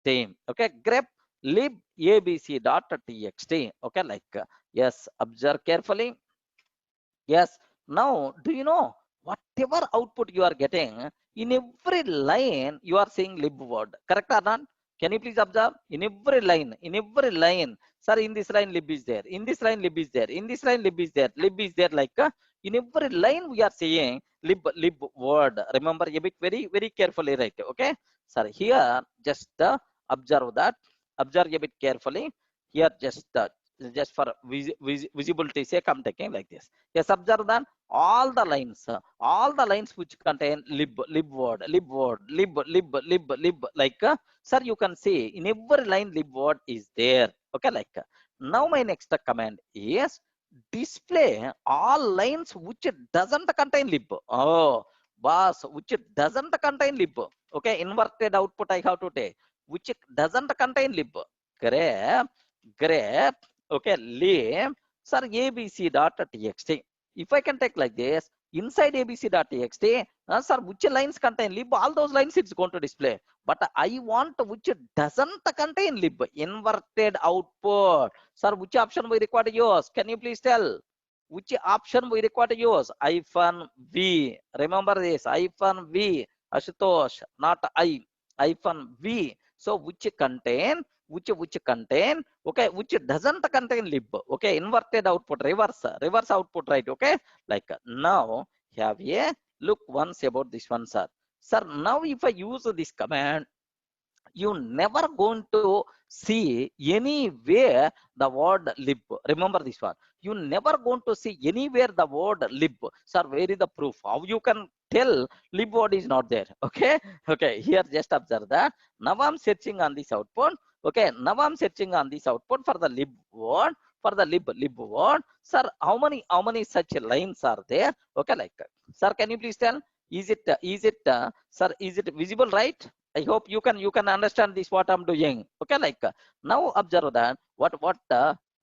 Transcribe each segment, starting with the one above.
Okay, grep lib abc.txt. Okay, like yes, observe carefully. Yes. Now, do you know whatever output you are getting in every line, you are saying lib word. Correct or not? Can you please observe? In every line, sir, in this line lib is there. In this line lib is there. In this line lib is there. Lib is there. Like in every line we are saying lib word. Remember a bit very carefully, right? Okay, sir. Here just observe that. Observe a bit carefully. Here just for visibility sake, I'm taking like this. Yes, observe that all the lines which contain lib, like, sir, you can see in every line lib word is there. Okay, like, now my next command is display all lines which doesn't contain lib. Oh, boss, which doesn't contain lib. Okay, inverted output I have to take, which doesn't contain lib. Grep, grep, okay, lib, sir, abc.txt. If I can take like this, inside abc.txt, sir, which lines contain lib, all those lines it's going to display. But I want which doesn't contain lib, inverted output. Sir, which option we require to use? Can you please tell? Which option we require to use? Hyphen V. Remember this, hyphen V. Ashutosh, not I. Hyphen V. So which contain, which contain, okay, which doesn't contain lib. Okay, inverted output, reverse output, right? Okay, like now have a look once about this one, sir. Sir, now if I use this command, you never going to see anywhere the word lib. Remember this one, you never going to see anywhere the word lib. Sir, where is the proof? How you can tell lib word is not there? Okay, okay, here just observe that. Now I'm searching on this output. Okay, now I'm searching on this output for the lib word, for the lib word. Sir, how many such lines are there? Okay, like, sir, can you please tell? Is it sir, is it visible, right? I hope you can understand this what I'm doing. Okay, like, now observe that what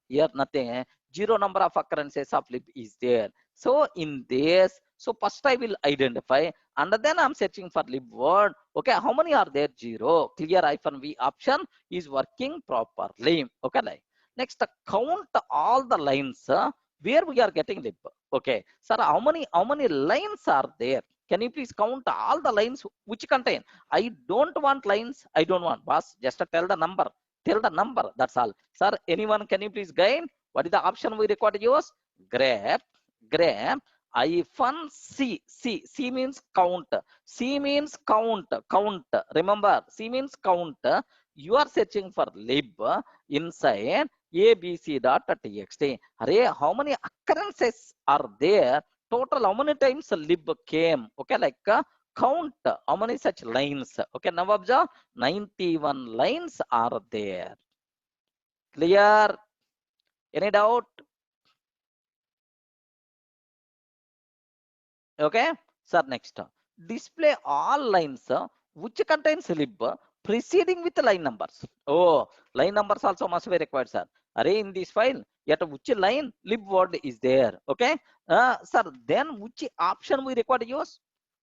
here nothing, zero number of occurrences of lib is there. So in this, so first I will identify, and then I'm searching for lib word. Okay, how many are there? Zero. Clear, hyphen V option is working properly. Okay, like, next, count all the lines where we are getting lib. Okay, sir, how many lines are there? Can you please count all the lines which contain? I don't want lines. I don't want. Boss, just tell the number. Tell the number. That's all. Sir, anyone, can you please guide? What is the option we require to use? Grep, grep, hyphen C. C. C means count. C means count. Count. Remember, C means count. You are searching for lib inside abc.txt. Array, how many occurrences are there? Total, how many times lib came? Okay, like, count how many such lines. Okay, now observe 91 lines are there. Clear? Any doubt? Okay, sir, next, display all lines which contains lib preceding with line numbers. Oh, line numbers also must be required, sir. Array in this file, yet which line lib word is there? Okay, sir, then which option we require to use?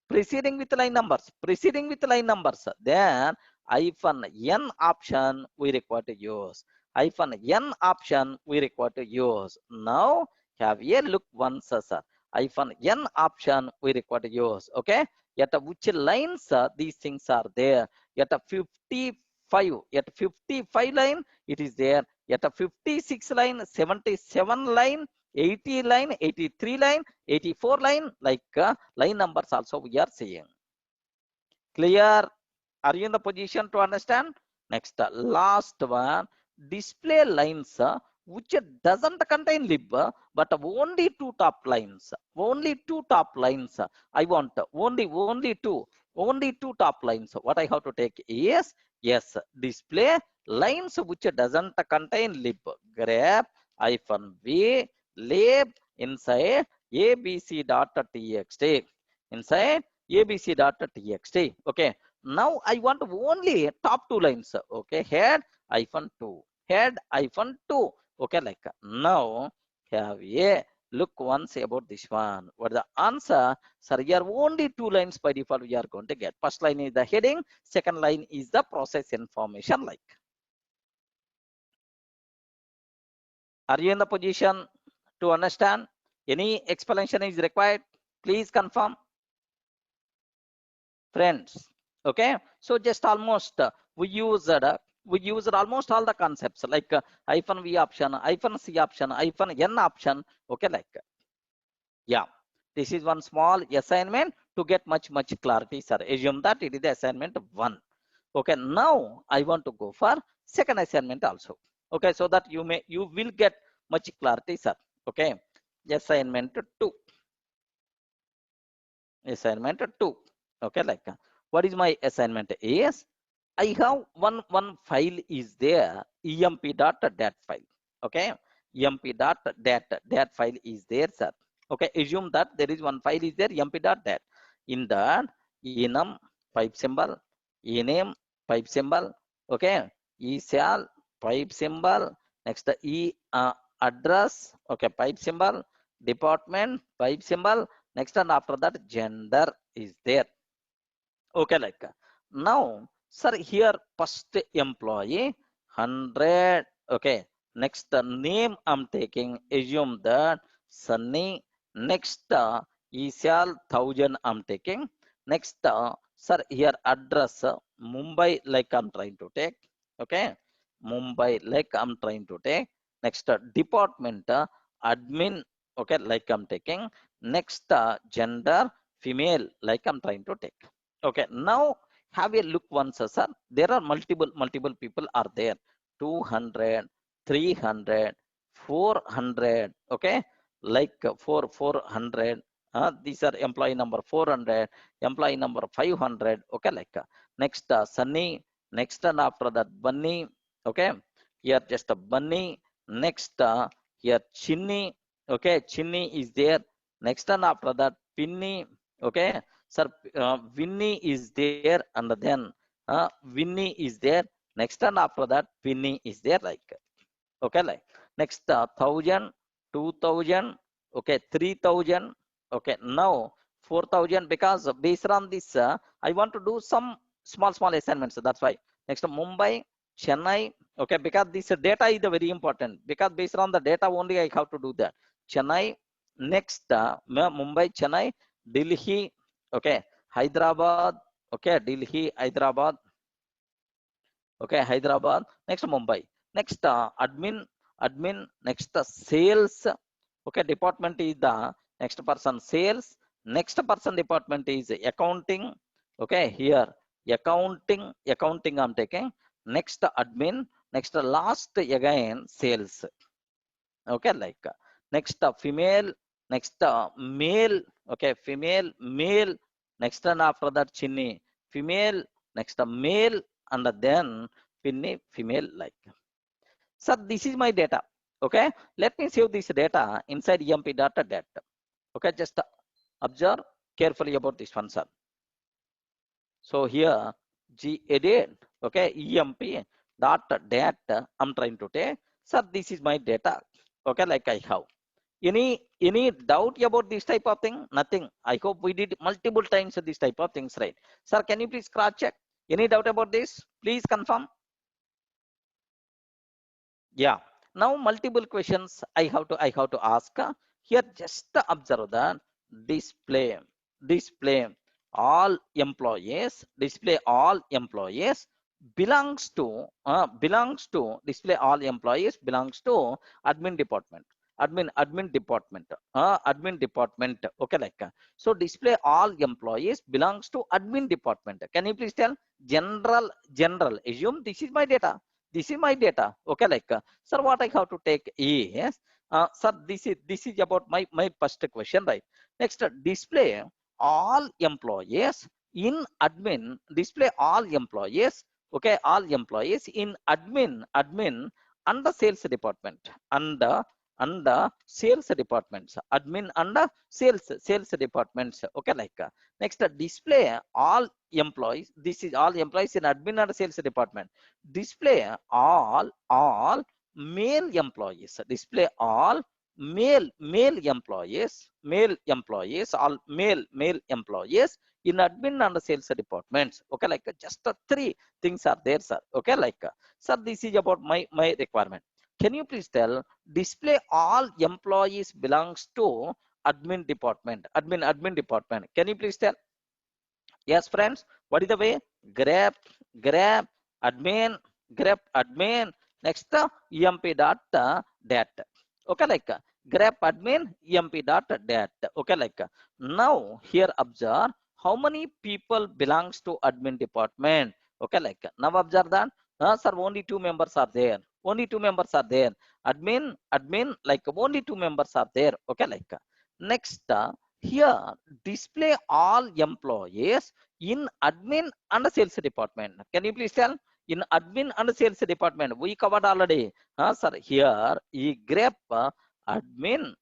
Preceding with line numbers, preceding with line numbers, then hyphen n option we require to use. Hyphen n option we require to use. Now have a look once, sir. Hyphen n option we require to use. Okay, yet which lines these things are there? Yet a 55, yet 55 line it is there. Yet a 56 line, 77 line, 80 line, 83 line, 84 line, like, line numbers also we are seeing. Clear? Are you in the position to understand? Next, last one, display lines which doesn't contain lib, but only two top lines. Only two top lines. I want only two top lines. What I have to take is, yes, display lines which doesn't contain lib. Grep hyphen V lib inside abc.txt. Inside abc.txt. Okay, now I want only top two lines. Okay, head hyphen 2, head hyphen 2. Okay, like, now have a look once about this one. What the answer? Sir, here only two lines by default we are going to get. First line is the heading, second line is the process information. Like, are you in the position to understand? Any explanation is required? Please confirm, friends. Okay, so just almost we used almost all the concepts like hyphen v option, hyphen c option, hyphen n option. Okay, like, yeah, this is one small assignment to get much clarity, sir. Assume that it is the assignment one. Okay, now I want to go for second assignment also. Okay, so that you will get much clarity, sir. Okay, assignment two. Assignment two. Okay, like, what is my assignment is, I have one file is there, emp.dat file. Okay, emp.dat file is there, sir. Okay, assume that there is one file is there, emp.dat. In that, enum pipe symbol, ename pipe symbol, okay, eval pipe symbol, next address, okay, pipe symbol, department pipe symbol, next, and after that gender is there. Okay, like, now, sir, here first employee 100. Okay, next name I'm taking, assume that Sunny. Next Ishal 1000 I'm taking. Next, sir, here address Mumbai, like I'm trying to take. Okay, Mumbai, like I'm trying to take. Next, department admin, okay, like I'm taking. Next, gender female, like I'm trying to take. Okay, now have a look once, sir. There are multiple people are there. 200, 300, 400. Okay, like 400. These are employee number 400, employee number 500. Okay, like, next Sunny. Next, and after that Bunny. Okay, here just a Bunny. Next, here Chinny. Okay, Chinny is there. Next, and after that Pinny. Okay, sir, Winnie is there, and then Winnie is there. Next, and after that Winnie is there, like, okay, like, next, 1000, 2000, okay, 3000. Okay, now 4000, because based on this I want to do some small assignments, that's why. Next, Mumbai, Chennai. Okay, because this data is very important, because based on the data only I have to do that. Chennai. Next, Mumbai, Chennai, Delhi. Okay, Hyderabad. Okay, Delhi, Hyderabad. Okay, Hyderabad. Next, Mumbai. Next, admin. Next, sales. Okay, department is the next person, sales. Next person department is accounting. Okay, here accounting I'm taking. Next, admin. Next, last again sales. Okay, like, next, female. Next, male. Okay, female, male. Next, and after that Chinny, female. Next, male, and then Pinny, female, like. Sir, this is my data. Okay, let me save this data inside emp data data. Okay, just observe carefully about this one, sir. So here gedit, okay, emp dot data I'm trying to take. Sir, this is my data. Okay, like, I have any doubt about this type of thing? Nothing. I hope we did multiple times this type of things, right? Sir, can you please cross check? Any doubt about this? Please confirm. Yeah, now multiple questions I have to ask. Here just observe that display display all employees belongs to display all employees belongs to admin department. Admin department. Admin department. Okay, like, so display all employees belongs to admin department. Can you please tell? General, assume this is my data. This is my data. Okay, like, sir, what I have to take is, sir, this is about my first question, right? Next, display all employees in admin. Display all employees. Okay, all employees in admin and the sales department, and the sales departments, admin and the sales departments. Okay, like, next, display all employees. This is all employees in admin and sales department. Display all male employees. Display all male employees, all male employees in admin and sales departments. Okay, like just three things are there, sir. Okay, like sir, this is about my requirement. Can you please tell, display all employees belongs to admin department, admin department. Can you please tell? Yes, friends. What is the way? Grep, grep, admin, grep, admin. Next, emp dot dat. Okay, like grep admin, emp dot dat. Okay, like now here observe how many people belongs to admin department. Okay, like now observe that. Sir, only two members are there. Only two members are there. Admin, like only two members are there. Okay, like next, here display all employees in admin and sales department. Can you please tell? In admin and sales department, we covered already. Sir, here e grep admin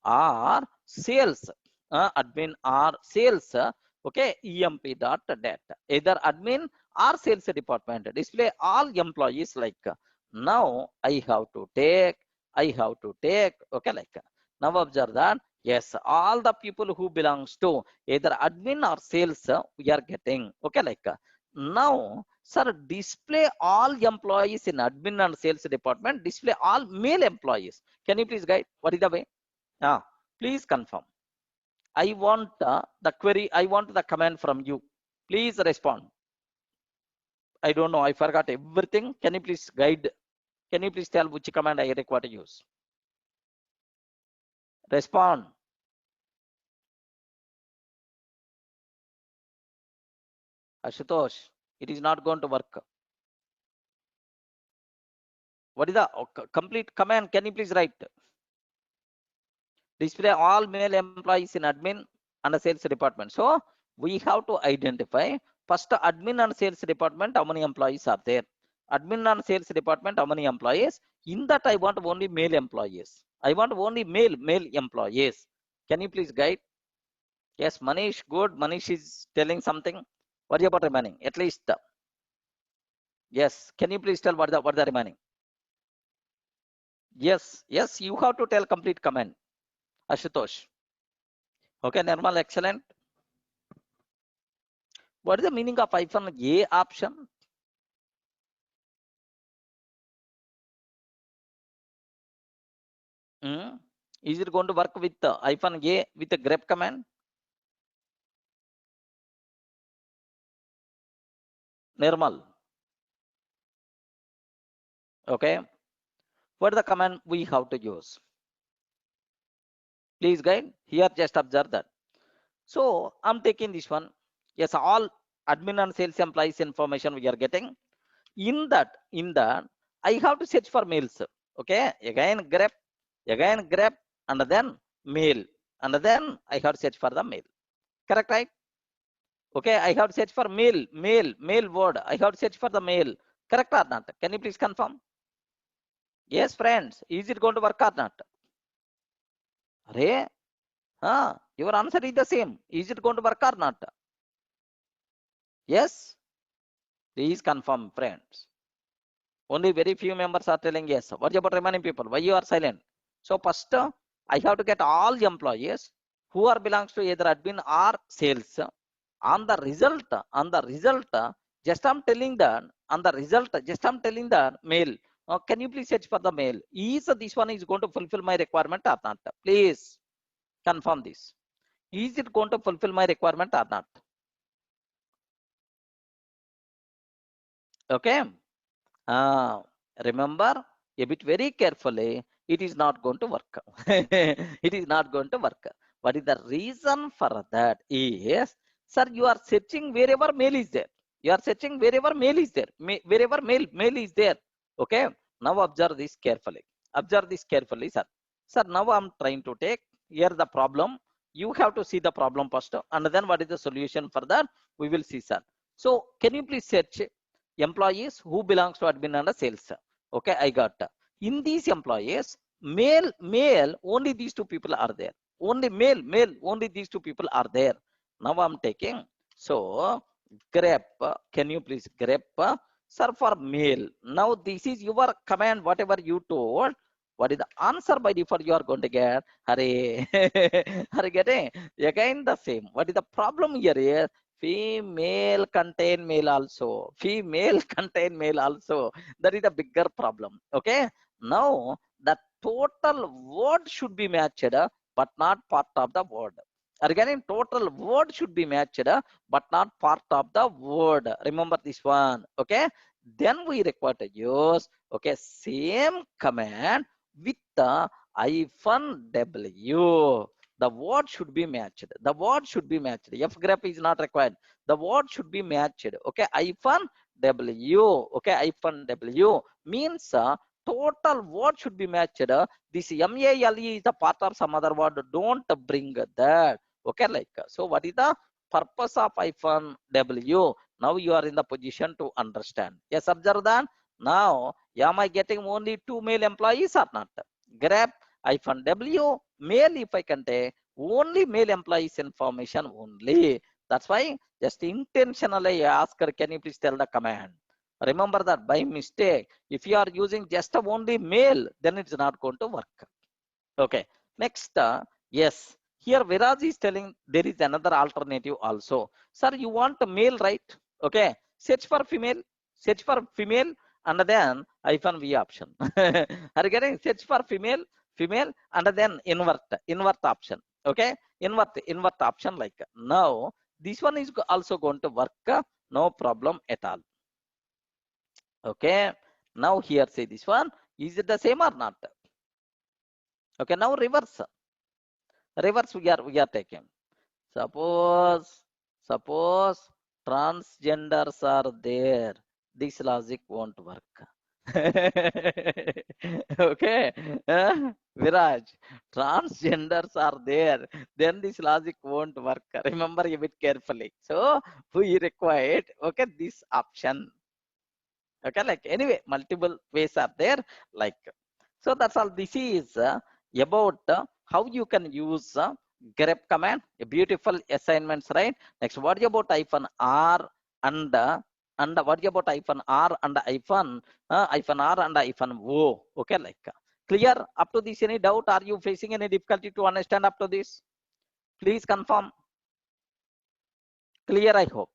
or sales. Admin or sales. Okay, emp dot data. Either admin or sales department. Display all employees like now I have to take. Okay, like now observe that. Yes, all the people who belongs to either admin or sales, we are getting. Okay, like now, sir, display all employees in admin and sales department. Display all male employees. Can you please guide? What is the way? Please confirm. I want the query. I want the command from you. Please respond. I don't know. I forgot everything. Can you please guide? Can you please tell which command I require to use? Respond. Ashutosh, it is not going to work. What is the complete command? Can you please write? Display all male employees in admin and the sales department. So we have to identify first admin and sales department, how many employees are there? Admin and sales department, how many employees? In that I want only male employees. I want only male employees. Can you please guide? Yes, Manish, good. Manish is telling something. What about remaining? At least, yes. Can you please tell what the remaining? Yes, you have to tell complete comment. Ashutosh. Okay, Nirmal, excellent. What is the meaning of hyphen A option? Is it going to work with hyphen A with the grep command? Nirmal. Okay. What is the command we have to use? Please guide. Here just observe that. So I'm taking this one. Yes, all admin and sales employees information we are getting. In that, I have to search for mails. Okay. Again grep, and then mail. And then I have to search for the mail. Correct, right? Okay, I have to search for mail word. I have to search for the mail. Correct or not? Can you please confirm? Yes, friends. Is it going to work or not? Array? Your answer is the same. Is it going to work or not? Yes? Please confirm, friends. Only very few members are telling yes. What about remaining people? Why you are silent? So first, I have to get all employees who are belongs to either admin or sales. On the result, just I'm telling that on the result, just I'm telling that mail. Can you please search for the mail? Is this one is going to fulfill my requirement or not? Please confirm this. Is it going to fulfill my requirement or not? Okay. Remember a bit very carefully. It is not going to work. It is not going to work. What is the reason for that? Is, sir, you are searching wherever mail is there. You are searching wherever mail is there. Wherever mail is there. Okay. Now observe this carefully. Observe this carefully, sir. Sir, now I'm trying to take here the problem. You have to see the problem first, and then what is the solution for that? We will see, sir. So, can you please search employees who belongs to admin and sales? Okay, I got. In these employees, male, only these two people are there. Only male, only these two people are there. Now I'm taking. So grep, can you please grep, sir, for male? Now this is your command, whatever you told. what is the answer by default you are going to get? Hare. Are you getting? Again the same. What is the problem here is female contain male also. Female contain male also. That is the bigger problem. Okay. Now the total word should be matched, but not part of the word. Again, total word should be matched, but not part of the word. Remember this one. Okay. Then we require to use, okay, same command with the hyphen W. The word should be matched. The word should be matched. F grep is not required. The word should be matched. Okay, hyphen W. Okay, hyphen W means total word should be matched. This MALE is the part of some other word. Don't bring that. Okay, like so. What is the purpose of hyphen W? Now you are in the position to understand. Yes, observe that. Now, am I getting only 2 male employees or not? Grab hyphen W male if I can take only male employees information only. That's why just intentionally ask her, can you please tell the command? Remember that by mistake, if you are using just only male, then it's not going to work. Okay. Next, yes. Here Viraj is telling there is another alternative also. Sir, you want a male, right? Okay. Search for female. Search for female and then hyphen V option. Are you getting? Search for female, female, and then invert option. Okay. Invert option like now. This one is also going to work. No problem at all. Okay. Now here say this one. Is it the same or not? Okay. Now reverse. Reverse we are taking. Suppose transgenders are there. This logic won't work. Okay. Viraj, transgenders are there. Then this logic won't work. Remember a bit carefully. So we required, okay, this option. Okay, like anyway, multiple ways are there. Like so, that's all. This is about how you can use grep command. A beautiful assignments, right? Next, what about hyphen R and what about hyphen R and hyphen R and hyphen O? Okay, like clear up to this. Any doubt? Are you facing any difficulty to understand up to this? Please confirm. Clear, I hope.